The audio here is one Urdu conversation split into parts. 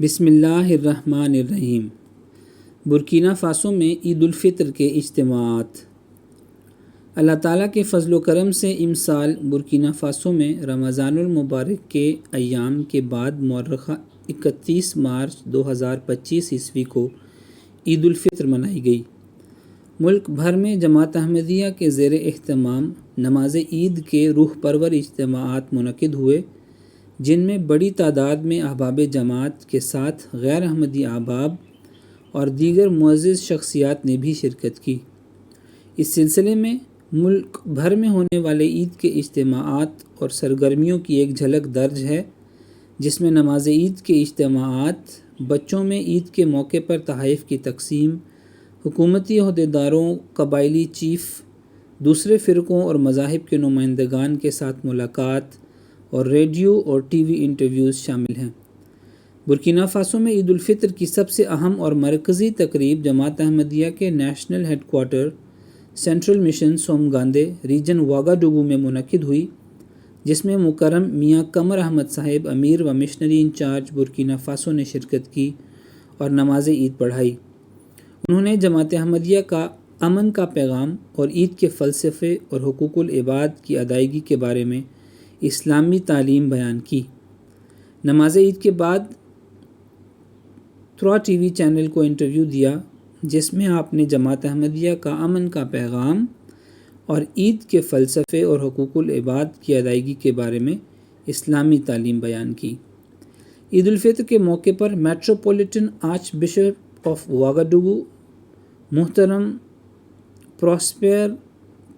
بسم اللہ الرحمن الرحیم۔ برکینا فاسو میں عید الفطر کے اجتماعات۔ اللہ تعالیٰ کے فضل و کرم سے امسال برکینا فاسو میں رمضان المبارک کے ایام کے بعد مورخہ 31 مارچ 2025 عیسوی کو عید الفطر منائی گئی۔ ملک بھر میں جماعت احمدیہ کے زیر اہتمام نماز عید کے روح پرور اجتماعات منعقد ہوئے، جن میں بڑی تعداد میں احباب جماعت کے ساتھ غیر احمدی احباب اور دیگر معزز شخصیات نے بھی شرکت کی۔ اس سلسلے میں ملک بھر میں ہونے والے عید کے اجتماعات اور سرگرمیوں کی ایک جھلک درج ہے، جس میں نماز عید کے اجتماعات، بچوں میں عید کے موقع پر تحائف کی تقسیم، حکومتی عہدیداروں، قبائلی چیف، دوسرے فرقوں اور مذاہب کے نمائندگان کے ساتھ ملاقات اور ریڈیو اور ٹی وی انٹرویوز شامل ہیں۔ برکینا فاسو میں عید الفطر کی سب سے اہم اور مرکزی تقریب جماعت احمدیہ کے national headquarter central mission Somgande region Ouagadougou میں منعقد ہوئی، جس میں مکرم میاں قمر احمد صاحب امیر و مشنری انچارج برکینا فاسو نے شرکت کی اور نماز عید پڑھائی۔ انہوں نے جماعت احمدیہ کا امن کا پیغام اور عید کے فلسفے اور حقوق العباد کی ادائیگی کے بارے میں اسلامی تعلیم بیان کی۔ نماز عید کے بعد تھرا ٹی وی چینل کو انٹرویو دیا، جس میں آپ نے جماعت احمدیہ کا امن کا پیغام اور عید کے فلسفے اور حقوق العباد کی ادائیگی کے بارے میں اسلامی تعلیم بیان کی۔ عید الفطر کے موقع پر میٹروپولیٹن آرچ بشپ آف واگاڈوگو محترم پراسپیر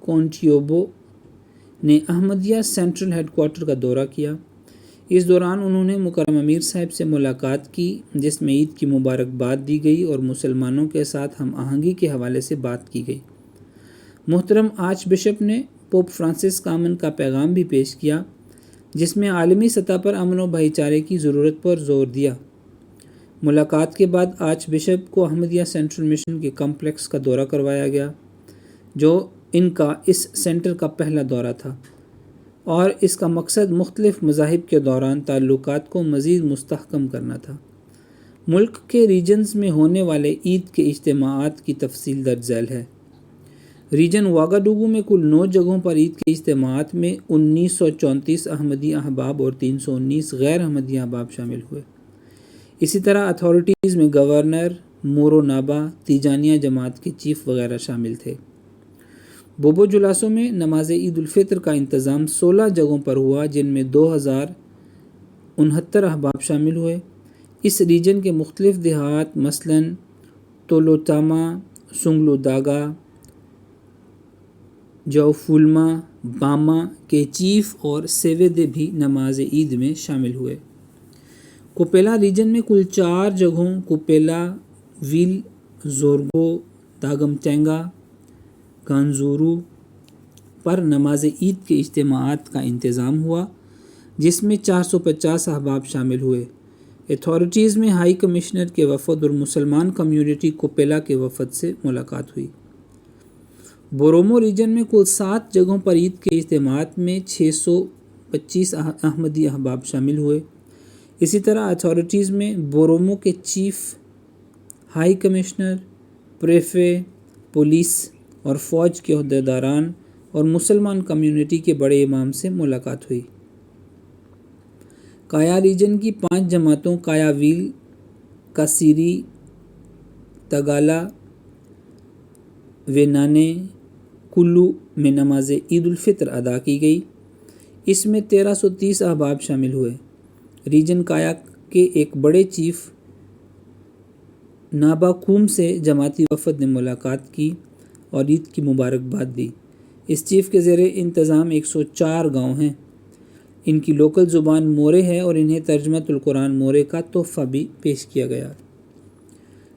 کونٹیوبو نے احمدیہ سینٹرل ہیڈ کوارٹر کا دورہ کیا۔ اس دوران انہوں نے مکرم امیر صاحب سے ملاقات کی، جس میں عید کی مبارکباد دی گئی اور مسلمانوں کے ساتھ ہم آہنگی کے حوالے سے بات کی گئی۔ محترم آرچ بشپ نے پوپ فرانسس کا امن کا پیغام بھی پیش کیا، جس میں عالمی سطح پر امن و بھائی چارے کی ضرورت پر زور دیا۔ ملاقات کے بعد آرچ بشپ کو احمدیہ سینٹرل مشن کے کمپلیکس کا دورہ کروایا گیا، جو ان کا اس سینٹر کا پہلا دورہ تھا، اور اس کا مقصد مختلف مذاہب کے دوران تعلقات کو مزید مستحکم کرنا تھا۔ ملک کے ریجنز میں ہونے والے عید کے اجتماعات کی تفصیل درج ذیل ہے۔ ریجن واگاڈوگو میں کل 9 جگہوں پر عید کے اجتماعات میں 1934 احمدی احباب اور 319 غیر احمدی احباب شامل ہوئے۔ اسی طرح اتھارٹیز میں گورنر، مورو نابا، تیجانیہ جماعت کے چیف وغیرہ شامل تھے۔ بوبو جلاسو میں نماز عید الفطر کا انتظام 16 جگہوں پر ہوا، جن میں 2069 احباب شامل ہوئے۔ اس ریجن کے مختلف دیہات مثلاً تولوتاما، سنگلو داگا، جاؤفولما، باما کے چیف اور سیویدے بھی نماز عید میں شامل ہوئے۔ کوپیلا ریجن میں کل 4 جگہوں کوپیلا، ویل، زورگو، داگمٹینگا، گانزورو پر نماز عید کے اجتماعات کا انتظام ہوا، جس میں 450 احباب شامل ہوئے۔ اتھارٹیز میں ہائی کمشنر کے وفد اور مسلمان کمیونٹی کوپیلا کے وفد سے ملاقات ہوئی۔ بورومو ریجن میں کل 7 جگہوں پر عید کے اجتماعات میں 625 احمدی احباب شامل ہوئے۔ اسی طرح اتھارٹیز میں بورومو کے چیف، ہائی کمشنر، پریفے، پولیس اور فوج کے عہدیداران اور مسلمان کمیونٹی کے بڑے امام سے ملاقات ہوئی۔ کایا ریجن کی 5 جماعتوں کایا ویل، کاسیری، تگالا، وینانے، کلو میں نماز عید الفطر ادا کی گئی۔ اس میں 1330 احباب شامل ہوئے۔ ریجن کایا کے ایک بڑے چیف نابا کوم سے جماعتی وفد نے ملاقات کی اور عید کی مبارکباد دی۔ اس چیف کے زیر انتظام 104 گاؤں ہیں۔ ان کی لوکل زبان مورے ہے اور انہیں ترجمۃ القرآن مورے کا تحفہ بھی پیش کیا گیا۔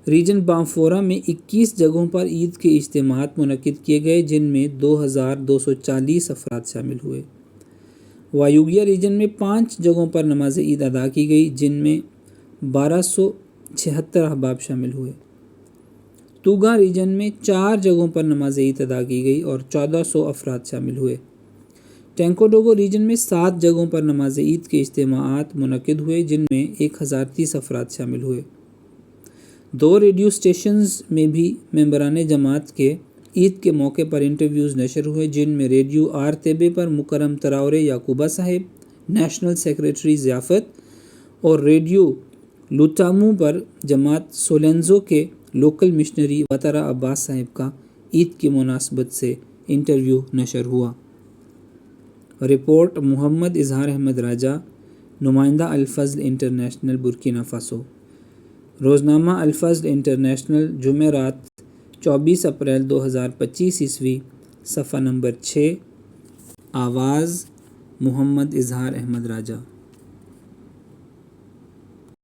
ریجن بامفورا میں 21 جگہوں پر عید کے اجتماعات منعقد کیے گئے، جن میں 2240 افراد شامل ہوئے۔ وایوگیا ریجن میں 5 جگہوں پر نماز عید ادا کی گئی، جن میں 1276 احباب شامل ہوئے۔ توگا ریجن میں 4 جگہوں پر نماز عید ادا کی گئی اور 1400 افراد شامل ہوئے۔ ٹینکوڈوگو ریجن میں 7 جگہوں پر نماز عید کے اجتماعات منعقد ہوئے، جن میں 1030 افراد شامل ہوئے۔ 2 ریڈیو اسٹیشنز میں بھی ممبران جماعت کے عید کے موقع پر انٹرویوز نشر ہوئے، جن میں ریڈیو آرتیبے پر مکرم تراورے یعقوبہ صاحب، نیشنل سیکریٹری ضیافت، اور ریڈیو لوٹامو پر جماعت سولینزو کے لوکل مشنری وطرہ عباس صاحب کا عید کی مناسبت سے انٹرویو نشر ہوا۔ رپورٹ محمد اظہار احمد راجہ، نمائندہ الفضل انٹرنیشنل برکینا فاسو۔ روزنامہ الفضل انٹرنیشنل، جمعرات 24 اپریل 2025 عیسوی، صفحہ نمبر 6۔ آواز محمد اظہار احمد راجہ۔